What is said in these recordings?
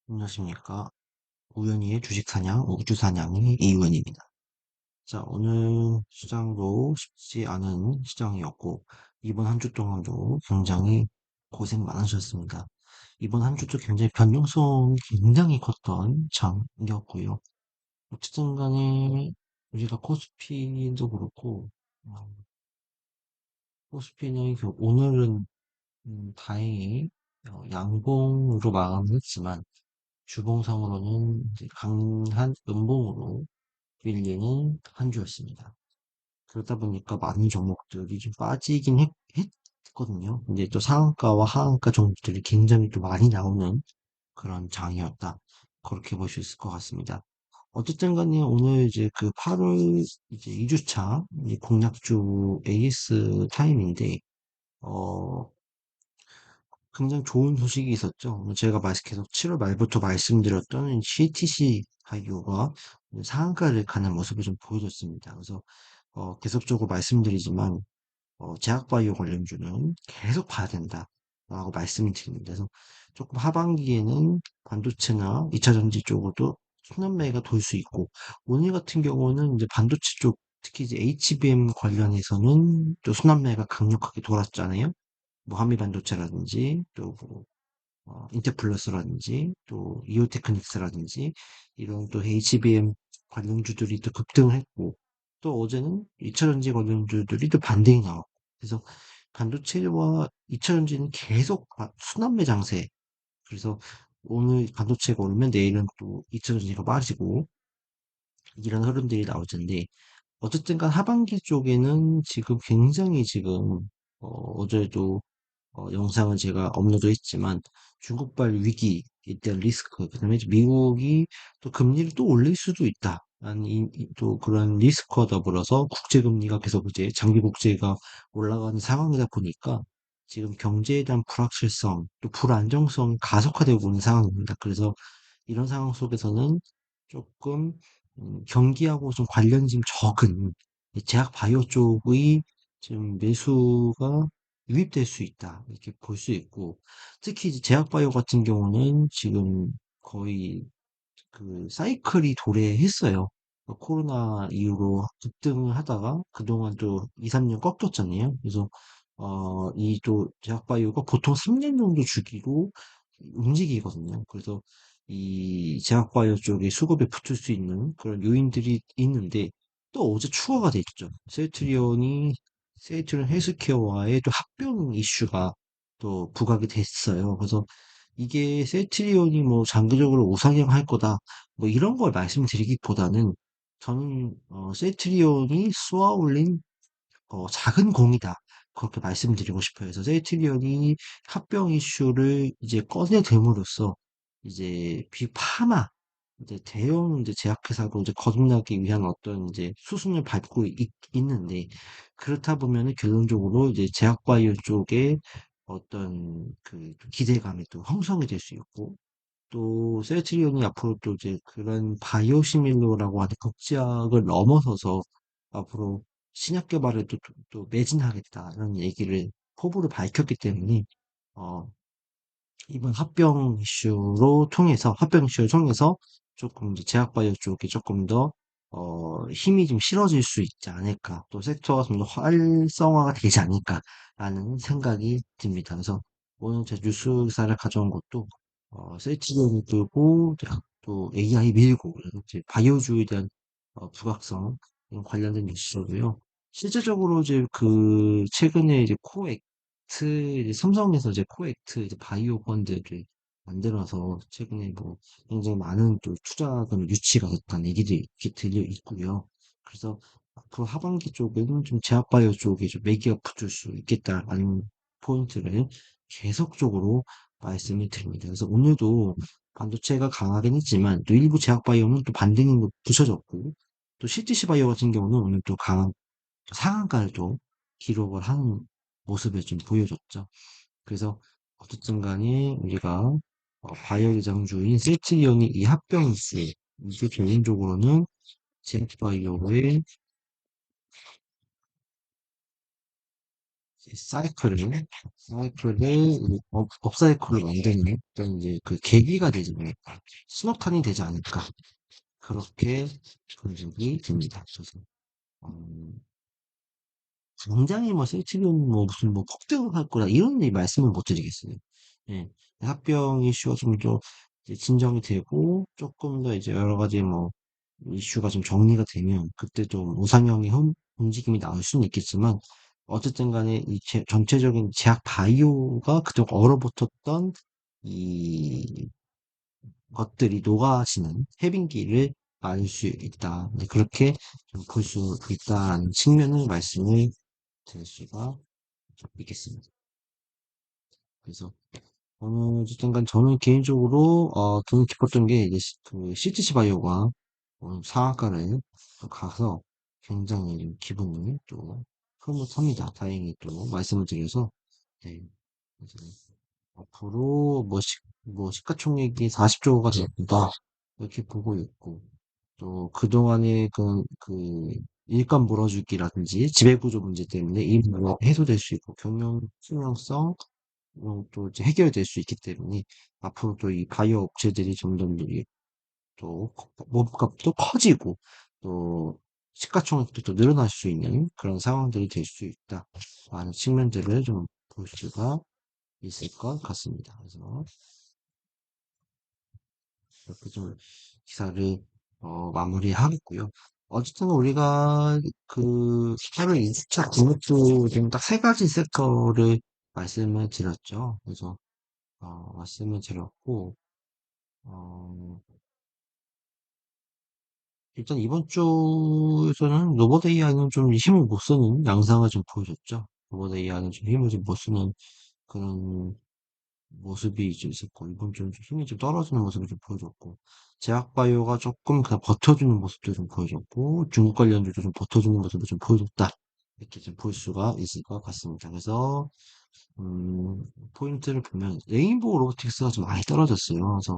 안녕하십니까. 우연히의 주식 사냥, 우주 사냥의 이우연입니다. 자, 오늘 시장도 쉽지 않은 시장이었고, 이번 한 주 동안도 굉장히 고생 많으셨습니다. 이번 한 주도 굉장히 변동성이 굉장히 컸던 장이었고요. 어쨌든 간에 우리가 코스피도 그렇고, 어, 코스피는 오늘은 다행히 양봉으로 마감했지만, 주봉상으로는 이제 강한 음봉으로 밀리는 한 주였습니다. 그러다 보니까 많은 종목들이 좀 빠지긴 했거든요. 근데 또 상한가와 하한가 종목들이 굉장히 또 많이 나오는 그런 장이었다. 그렇게 볼 수 있을 것 같습니다. 어쨌든 간에 오늘 이제 그 8월 이제 2주차 공략주 AS 타임인데, 어, 굉장히 좋은 소식이 있었죠. 제가 계속 7월 말부터 말씀드렸던 CTC 바이오가 상한가를 가는 모습을 좀 보여줬습니다. 그래서 계속적으로 말씀드리지만 제약바이오 관련주는 계속 봐야 된다라고 말씀을 드립니다. 그래서 조금 하반기에는 반도체나 2차 전지 쪽으로도 순환매가 돌 수 있고, 오늘 같은 경우는 이제 반도체 쪽 특히 이제 HBM 관련해서는 또 순환매가 강력하게 돌았잖아요. 뭐 한미반도체라든지 또뭐 인텔플러스라든지 또 이오테크닉스라든지 이런 또 HBM 관련주들이 또 급등을 했고, 또 어제는 2차전지 관련주들이 또 반등이 나왔고, 그래서 반도체와 2차전지는 계속 순환매 장세. 그래서 오늘 반도체가 오르면 내일은 또 2차전지가 빠지고 이런 흐름들이 나올 텐데, 어쨌든 간 하반기 쪽에는 지금 굉장히 지금 어제도 영상을 제가 업로드했지만 중국발 위기에 대한 리스크, 그다음에 이제 미국이 또 금리를 또 올릴 수도 있다. 라는 또 그런 리스크와 더불어서 국제금리가 계속 이제 장기 국제가 올라가는 상황이다 보니까 지금 경제에 대한 불확실성, 또 불안정성이 가속화되고 있는 상황입니다. 그래서 이런 상황 속에서는 조금 경기하고 좀 관련이 좀 적은 이 제약 바이오 쪽의 지금 매수가 유입될 수 있다. 이렇게 볼 수 있고, 특히 이제 제약 바이오 같은 경우는 지금 거의 그 사이클이 도래했어요. 코로나 이후로 급등을 하다가 그동안 또 2, 3년 꺾였잖아요. 그래서 이 또 제약바이오가 보통 3년 정도 주기로 움직이거든요. 그래서 이 제약바이오 쪽에 수급에 붙을 수 있는 그런 요인들이 있는데, 또 어제 추가가 됐죠. 세이트리온 헬스케어와의 또 합병 이슈가 또 부각이 됐어요. 그래서 이게 셀트리온이 뭐 장기적으로 우상향할 거다, 뭐 이런 걸 말씀드리기보다는 저는 셀트리온이 쏘아 올린 작은 공이다, 그렇게 말씀드리고 싶어요. 그래서 셀트리온이 합병 이슈를 이제 꺼내됨으로써 이제 비파마 이제 대형 이제 제약회사로 이제 거듭나기 위한 어떤 이제 수순을 밟고 있는데, 그렇다 보면은 결론적으로 이제 제약바이오 쪽에 어떤 그 기대감이 또 형성이 될 수 있고, 또 셀트리온이 앞으로 또 이제 그런 바이오시밀러라고 하는 극제약을 넘어서서 앞으로 신약 개발에 또 매진하겠다는 얘기를 포부를 밝혔기 때문에 어 이번 합병 이슈를 통해서 조금 이제 제약바이오 쪽이 조금 더 힘이 좀 실어질 수 있지 않을까, 또 섹터가 좀 더 활성화가 되지 않을까라는 생각이 듭니다. 그래서 오늘 제 뉴스 기사를 가져온 것도 셀트리온이 들고 또 AI 밀고 이제 바이오주에 대한 부각성 이런 관련된 뉴스고요. 실제적으로 이제 그 최근에 이제 이제 삼성에서 이제 코액트 이제 바이오 펀드를 만들어서 최근에 뭐 굉장히 많은 또 투자금 유치가 됐다는 얘기들이 이렇게 들려 있고요. 그래서 앞으로 하반기 쪽에는 좀 제약바이오 쪽에 좀 매기가 붙을 수 있겠다라는 포인트를 계속적으로 말씀을 드립니다. 그래서 오늘도 반도체가 강하긴 했지만 또 일부 제약바이오는 또 반등이 부서졌고, 또 CTC 바이오 같은 경우는 오늘 또 강한 상한가를 또 기록을 하는 모습을 좀 보여줬죠. 그래서 어쨌든 간에 우리가 바이오 대장주인 셀트리온이 이 합병일세, 이게 개인적으로는 제약바이오의 사이클을 업사이클로 만드는 어떤 이제 그 계기가 되지 않을까. 신호탄이 되지 않을까. 그렇게 분석이 됩니다. 그래서, 음, 굉장히 뭐 세치는 뭐 무슨 뭐 폭등할 거라 이런 말씀을 못 드리겠어요. 예. 합병 이슈가 좀 더 진정이 되고 조금 더 이제 여러 가지 뭐 이슈가 좀 정리가 되면 그때 좀 우상향의 움직임이 나올 수는 있겠지만 어쨌든 간에 이 전체적인 제약 바이오가 그동안 얼어붙었던 이 것들이 녹아지는 해빙기를 알 수 있다. 네, 그렇게 볼 수 있다는 측면을 말씀을 드릴 수가 있겠습니다. 그래서 어쨌든 간 저는 개인적으로 더 기뻤던 게 이제 그 CTC 바이오가 상한가를 가서 굉장히 기분이 또 흐뭇합니다. 다행히 또 말씀을 드려서 네. 그래서 앞으로 뭐 시가총액이 40조가 된다 이렇게 보고 있고 또 그동안의 그 일감 몰아주기라든지 지배구조 문제 때문에 이 문제가 해소될 수 있고 경영 투명성 또 이제 해결될 수 있기 때문에 앞으로 또 이 바이오 업체들이 점점 또 몸값도 커지고 또 시가총액도 또 늘어날 수 있는 그런 상황들이 될 수 있다. 라는 측면들을 좀 볼 수가 있을 것 같습니다. 그래서 이렇게 좀 기사를 마무리하겠고요. 어쨌든 우리가 그 하루 2주차 등록도 지금 딱 세 가지 섹터를 말씀을 드렸죠. 그래서 말씀을 드렸고 어, 일단 이번 주에서는 로봇 AI는 좀 힘을 못 쓰는 양상을 좀 보여줬죠. 로봇 AI는 좀 힘을 좀 못 쓰는 그런 모습이 좀 있었고, 이번 주는 좀 힘이 좀 떨어지는 모습을 좀 보여줬고, 제약바이오가 조금 그냥 버텨주는 모습도 좀 보여줬고, 중국 관련주도 좀 버텨주는 모습을 좀 보여줬다. 이렇게 좀 볼 수가 있을 것 같습니다. 그래서, 포인트를 보면, 레인보우 로보틱스가 좀 많이 떨어졌어요. 그래서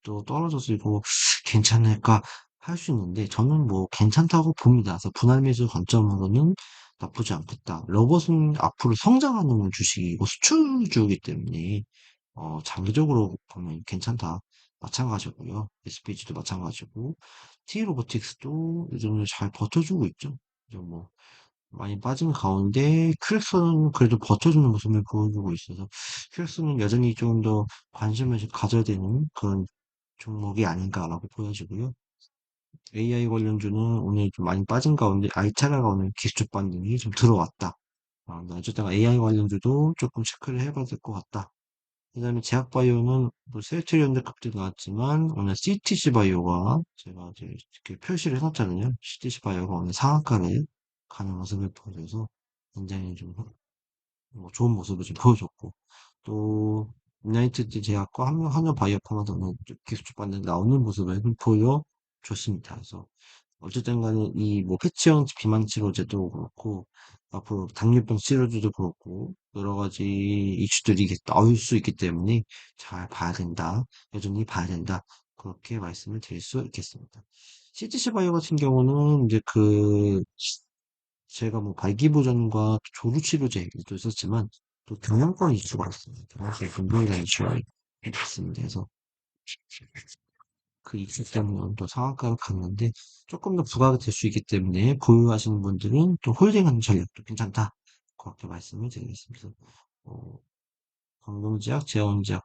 이것도 떨어져서 이거 괜찮을까 할 수 있는데, 저는 뭐 괜찮다고 봅니다. 그래서 분할 매수 관점으로는 나쁘지 않겠다. 로봇은 앞으로 성장하는 주식이고 수출주이기 때문에, 장기적으로 보면 괜찮다. 마찬가지고요. SPG도 마찬가지고, T로보틱스도 요즘에 잘 버텨주고 있죠. 그래서 뭐, 많이 빠진 가운데, 큐렉스는 그래도 버텨주는 모습을 보여주고 있어서, 큐렉스는 여전히 좀 더 관심을 좀 가져야 되는 그런 종목이 아닌가라고 보여지고요. AI 관련주는 오늘 좀 많이 빠진 가운데, 알차라가 오늘 기술적 반등이 좀 들어왔다. 어쨌든 AI 관련주도 조금 체크를 해봐야 될 것 같다. 그다음에 제약바이오는 뭐 셀트리온드 급등 나왔지만 오늘 CTC 바이오가 제가 이제 이렇게 표시를 해놨잖아요. CTC 바이오가 오늘 상한가를 가는 모습을 보여줘서 굉장히 좀 좋은 모습을 좀 보여줬고 또 유나이티드 제약과 한여 바이오파마도 오늘 기술적 반등 나오는 모습을 보여줬습니다. 그래서 어쨌든 간에 이 뭐 패치형 비만 치료제도 그렇고 앞으로 당뇨병 치료제도 그렇고 여러 가지 이슈들이 나올 수 있기 때문에 잘 봐야 된다. 여전히 봐야 된다. 그렇게 말씀을 드릴 수 있겠습니다. CTC 바이오 같은 경우는 이제 제가 뭐 발기부전과 조루 치료제도 있었지만 또 경영권 이슈가 있습니다. 경영권 금융이라는 이슈가 있습니다. 그래서 그 이슈 때문에 또 상한가를 갔는데 조금 더 부각이 될 수 있기 때문에 보유하시는 분들은 또 홀딩하는 전략도 괜찮다. 그렇게 말씀을 드리겠습니다. 어, 광동제약, 제원제약,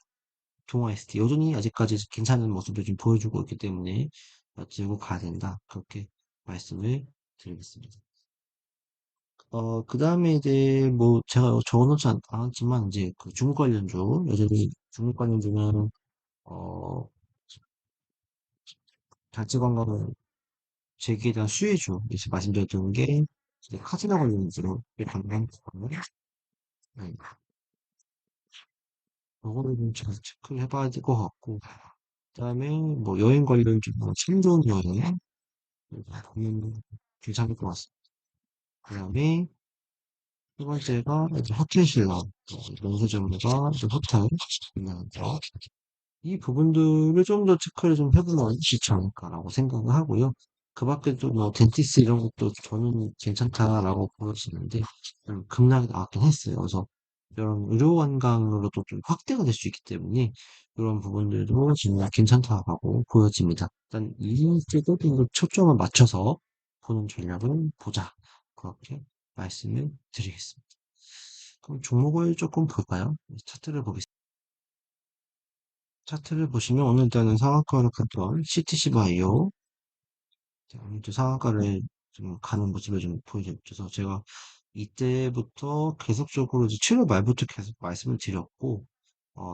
동아 ST 여전히 아직까지 괜찮은 모습을 좀 보여주고 있기 때문에 들고 가야 된다. 그렇게 말씀을 드리겠습니다. 그 다음에 이제 뭐 제가 적어놓지 않았지만 이제 그 중국 관련주 여전히 중국 관련주는 어, 단체 관광을 제기에 대한 수혜주, 이제 말씀드렸던 게, 이제 카지노 관련주로 방문했거든요. 네. 요거를 좀 잘 체크를 해봐야 될 것 같고, 그 다음에 뭐 여행 관련주, 뭐 참좋은 여행, 보면 괜찮을 것 같습니다. 그 다음에 세 번째가 이제 호텔 신라, 명세점과 이제 호텔, 이 부분들을 좀 더 체크를 좀 해보면 좋지 않을까라고 생각을 하고요. 그 밖에도 뭐 덴티스 이런 것도 저는 괜찮다라고 보여지는데 좀 급락이 나왔긴 했어요. 그래서 이런 의료 관광으로도 좀 확대가 될 수 있기 때문에 이런 부분들도 정말 괜찮다라고 보여집니다. 일단 이쪽에 좀 초점을 맞춰서 보는 전략을 보자. 그렇게 말씀을 드리겠습니다. 그럼 종목을 조금 볼까요? 차트를 보겠습니다. 차트를 보시면 오늘 일단은 상한가를 갔던 CTC 바이오 오늘도 상한가를 좀 가는 모습을 좀 보여줘서 제가 이때부터 계속적으로 이제 7월 말부터 계속 말씀을 드렸고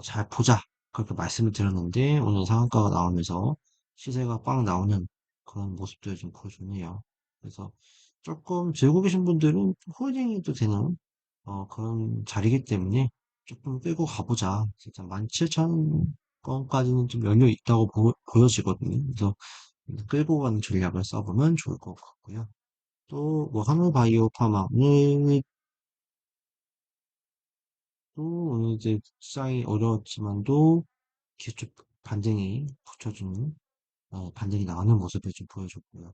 잘 보자 그렇게 말씀을 드렸는데 오늘 상한가가 나오면서 시세가 빵 나오는 그런 모습들을 좀 보여주네요. 그래서 조금 들고 계신 분들은 홀딩이 또 되는 그런 자리이기 때문에 조금 끌고 가보자. 진짜 17,000건까지는 좀 여유 있다고 보여지거든요. 그래서 끌고 가는 전략을 써보면 좋을 것 같고요. 또 뭐 한우바이오 파마 오늘 이제 시장이 어려웠지만도 기술 반등이 붙여주는 반등이 나오는 모습을 좀 보여줬고요.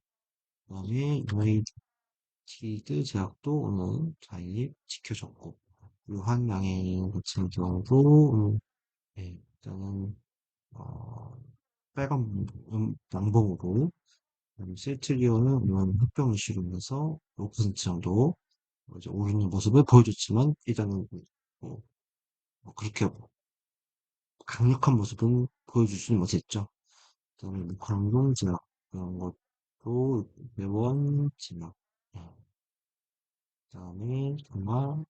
그다음에 유나이티드 제약도 오늘 잘 지켜줬고 유한양행 같은 경우도 오늘 일단은 어, 빨간 양봉으로 세트리온은 오늘 합병 이슈로 인해서 5% 정도 이제 오르는 모습을 보여줬지만 일단은 뭐, 그렇게 강력한 모습은 보여주지는 못했죠. 그다음에 뭐 광동지막 이런 것도 매원 지막 그다음에 정말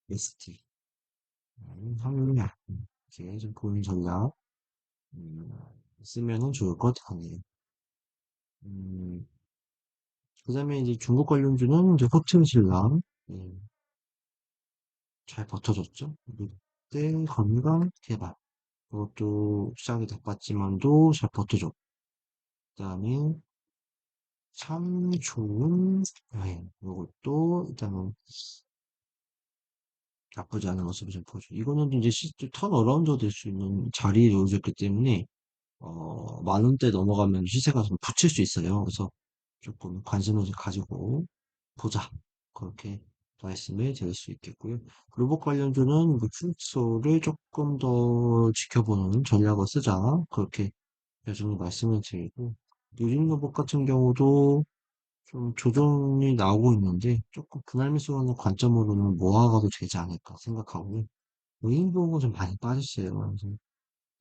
ST 항약 이렇게 좀 보는 전략 음, 쓰면은 좋을 것 같네요. 음, 그다음에 이제 중국 관련주는 이제 호칭신랑 잘 버텨줬죠. 롯데 건강 개발 그것도 시장이 나빴지만도 잘 버텨줬고 그다음에 참 좋은 여행 이것도 일단은 나쁘지 않은 모습을 좀 보여줘. 이거는 이제 턴 어라운드 될 수 있는 자리에 놓여졌기 때문에 만 원대 넘어가면 시세가 좀 붙일 수 있어요. 그래서 조금 관심을 가지고 보자. 그렇게 말씀을 드릴 수 있겠고요. 로봇 관련주는 출소를 조금 더 지켜보는 전략을 쓰자. 그렇게 여전히 말씀을 드리고, 유진 로봇 같은 경우도 좀 조정이 나오고 있는데, 조금 분할 매수하는 관점으로는 모아가도 되지 않을까 생각하고요. 레인보우가 좀 많이 빠졌어요. 그래서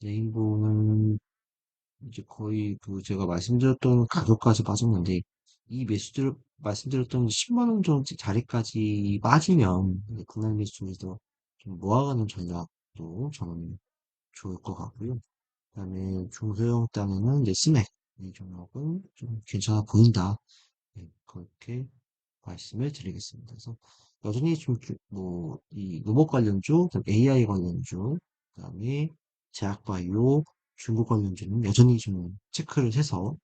레인보우는 이제 거의 그 제가 말씀드렸던 가격까지 빠졌는데 이 매수들 말씀드렸던 10만 원 정도 자리까지 빠지면 이제 분할 매수에서 좀 모아가는 전략도 저는 좋을 것 같고요. 그다음에 중소형 단에는 이제 스맥 이 종목은 좀 괜찮아 보인다. 네, 그렇게 말씀을 드리겠습니다. 그래서 여전히 좀 뭐 이 로봇 관련주, AI 관련주, 그다음에 제약바이오, 중국 관련주는 여전히 좀 체크를 해서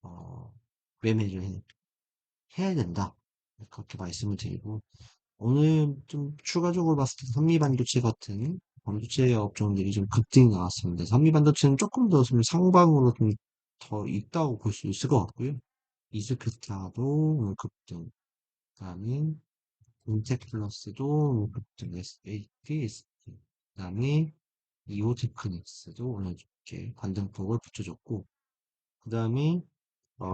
어, 매매를 해야 된다. 그렇게 말씀을 드리고 오늘 좀 추가적으로 봤을 때 산미반도체 같은 반도체 업종들이 좀 급등이 나왔습니다. 산미반도체는 조금 더 좀 상방으로 좀 더 있다고 볼 수 있을 것 같고요. 이스피타도 오늘 급등, 그다음에 인텍플러스도 급등, SAP, 그다음에 이오테크닉스도 오늘 이렇게 반등폭을 붙여줬고, 그다음에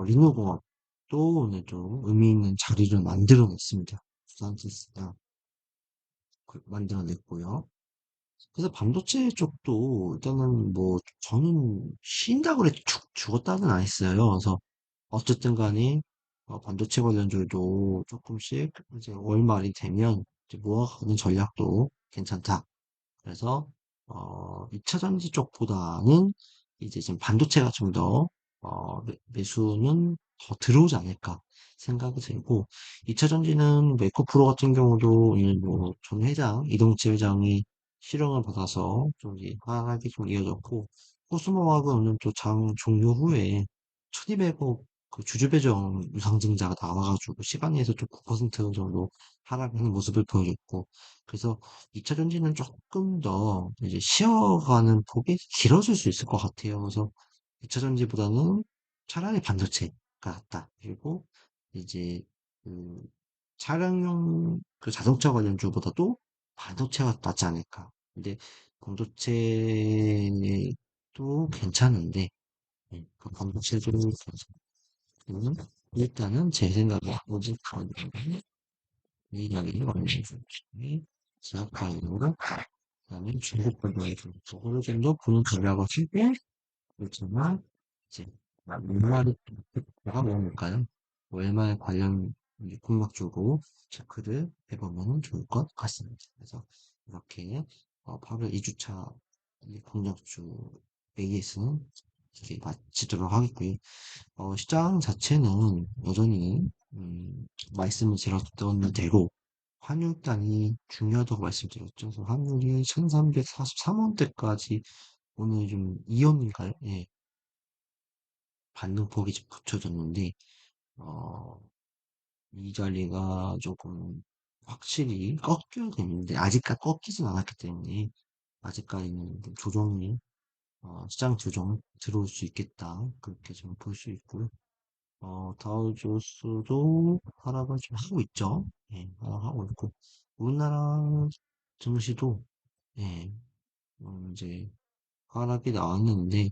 리노공업도 오늘 좀 의미 있는 자리를 만들어냈습니다. 부산지수가 만들어냈고요. 그래서 반도체 쪽도 일단은 뭐 저는 쉰다고 그래 죽었다는 안 했어요. 그래서 어쨌든 간에 반도체 관련주도 조금씩 이제 월말이 되면 이제 모아가는 전략도 괜찮다. 그래서 2차 전지 쪽보다는 이제 지금 반도체가 좀 더 매수는 더 들어오지 않을까 생각이 들고 2차 전지는 메이커프로 같은 경우도 오늘 뭐전 회장 이동재 회장이 실형을 받아서 좀 이제 하락이 좀 이어졌고 코스모학은 오늘 또 장 종료 후에 1200억 그 주주 배정 유상증자가 나와가지고 시간에서 좀 9% 정도 하락하는 모습을 보여줬고 그래서 2차 전지는 조금 더 이제 쉬어가는 폭이 길어질 수 있을 것 같아요. 그래서 2차 전지보다는 차라리 반도체. 같다. 그리고 이제 그 차량용 그 자동차 관련주보다도 반도체가 낫지 않을까. 근데 반도체도 괜찮은데 그 반도체도 괜찮으면 일단은 제 생각에 오직 이 이야기를 완전히 지역 관련으로 그다음에 중국 관련으로 그거를 좀 더 보는 전략을 쓰고 그렇지만 이제 연말이 뭐가 먹을까요? 월말 관련 공약 주고 체크를 해보면 좋을 것 같습니다. 그래서 이렇게 8월 2주차 공약주 AS는 이렇게 마치도록 하겠고요. 시장 자체는 여전히 말씀을 드렸던 대로 환율단이 중요하다고 말씀드렸죠. 그래서 환율이 1343원대까지 오늘 좀 2연인가요? 예, 반등폭이 좀 붙여졌는데 어, 이 자리가 조금 확실히 꺾여야 되는데 아직까지 꺾이진 않았기 때문에 아직까지는 좀 조정이 시장 조정 들어올 수 있겠다 그렇게 좀 볼 수 있고요. 다우조스도 하락을 좀 하고 있죠. 예, 하락하고 있고 우리나라 증시도 예, 이제 하락이 나왔는데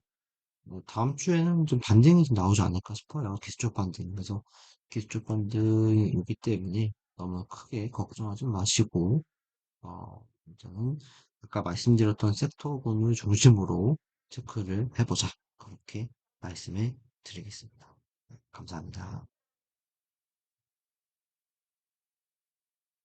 다음 주에는 좀 반등이 좀 나오지 않을까 싶어요. 기술적 반등. 그래서 기술적 반등이기 때문에 너무 크게 걱정하지 마시고, 일단은 아까 말씀드렸던 섹터군을 중심으로 체크를 해보자. 그렇게 말씀을 드리겠습니다. 감사합니다.